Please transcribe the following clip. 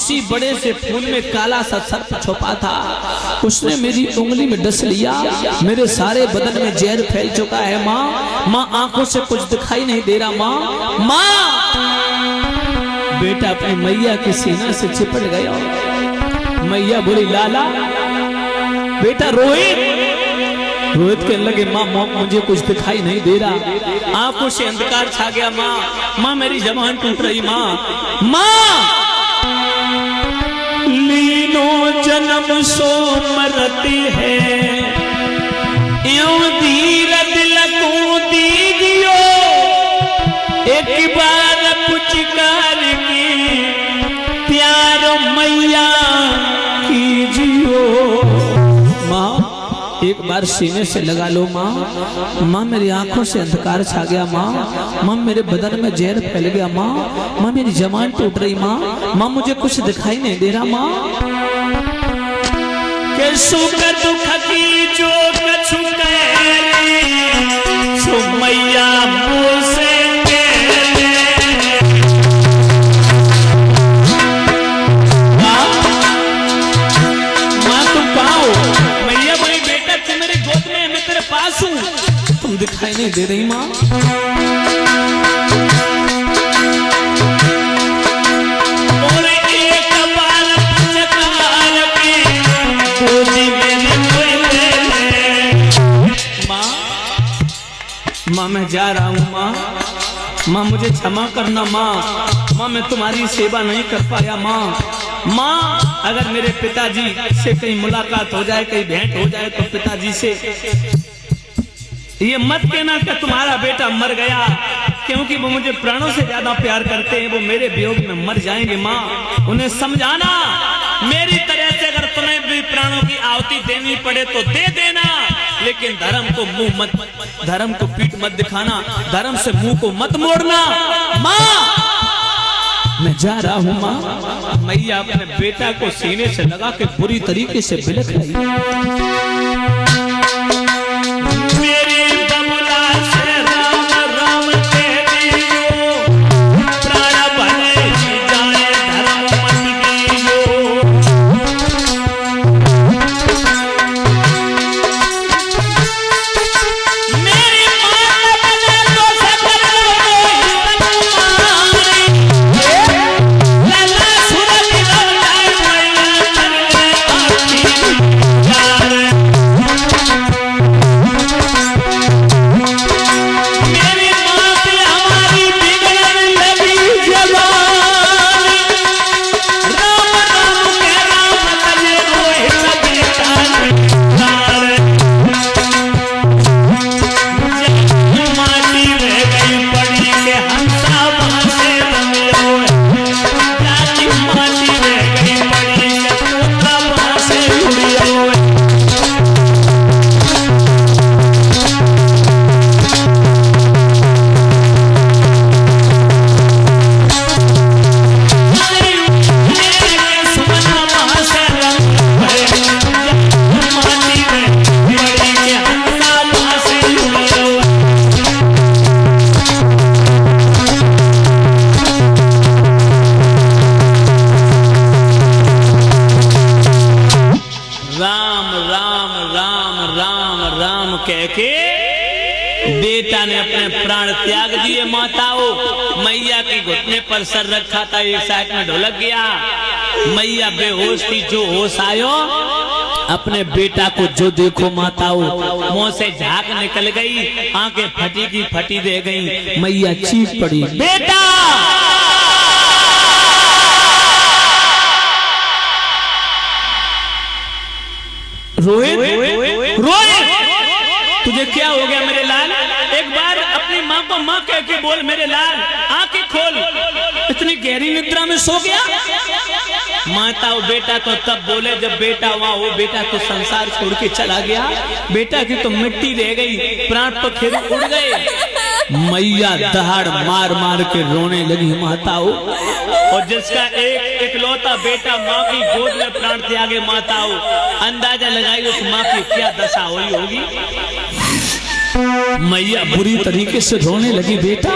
किसी बड़े से फूल में काला सा सर्प छुपा था, उसने मेरी उंगली में डस लिया, मेरे सारे बदन में जहर फैल चुका है माँ। माँ आंखों से कुछ दिखाई नहीं दे रहा माँ। माँ बेटा अपनी मैया के सीना से चिपट गया। मैया बोली लाला बेटा रोहित। रोहित कहने लगे माँ मुझे कुछ दिखाई नहीं दे रहा, आंखों से अंधकार छा गया माँ। माँ मेरी जबान टूट रही माँ। माँ लीनो जन्म सो मरती है, यूं धीर दिल को दीजियो, एक बार पुचकार की प्यार मैया कीजियो। माँ एक बार सीने से लगा लो माँ। माँ मेरी आंखों से अंधकार छा गया माँ। माँ मेरे बदन में जहर फैल गया माँ। माँ मेरी जबान टूट रही माँ। माँ मुझे कुछ दिखाई नहीं दे रहा माँ। के सुख दुख की जो कछु कहली, सो मैया मुझसे पास हूं, तुम दिखाई नहीं दे रही माँ। और एक बार चकार की गोदी में माँ। माँ मैं जा रहा हूँ माँ। माँ मुझे क्षमा करना माँ। माँ मैं तुम्हारी सेवा नहीं कर पाया माँ। माँ अगर मेरे पिताजी से कहीं मुलाकात हो जाए, कहीं भेंट हो जाए तो पिताजी से ये मत कहना कि तुम्हारा बेटा मर गया, क्योंकि वो मुझे प्राणों से ज्यादा प्यार करते हैं। वो मेरे वियोग में मर जाएंगे माँ। उन्हें समझाना मेरी तरह से अगर तुम्हें भी प्राणों की आहुति देनी पड़े तो दे देना, लेकिन धर्म को मुंह मत, धर्म को पीठ मत दिखाना, धर्म से मुंह को मत मोड़ना। माँ मैं जा रहा हूँ माँ। मैया अपने बेटा को सीने से लगा के बुरी तरीके से बिलख रही। बेटा ने अपने प्राण त्याग दिए। माताओं मैया के घुटने पर सर रखा था, एक साइड में ढुलक गया। मैया बेहोश थी, जो होश आयो अपने बेटा को जो देखो माताओं मुंह से झाग निकल गई, आंखें फटी की फटी रह गई। मैया चीख पड़ी बेटा। रोहित रोहित तुझे क्या हो गया मेरे लाल? एक बार अपनी माँ को माँ कह के बोल मेरे लाल, आंखें खोल। इतनी गहरी निद्रा में सो गया। माता और बेटा तो तब बोले जब बेटा वहां हो, बेटा तो संसार छोड़ के चला गया, बेटा की तो मिट्टी रह गई, प्राण तो खेल उड़ गए। मैया दहाड़ मार मार के रोने लगी माताओं, और जिसका एक इकलौता बेटा माँ की गोद में प्राण त्यागे माताओं, अंदाजा लगाई उस माँ की क्या दशा हुई होगी। मैया बुरी तरीके से रोने लगी बेटा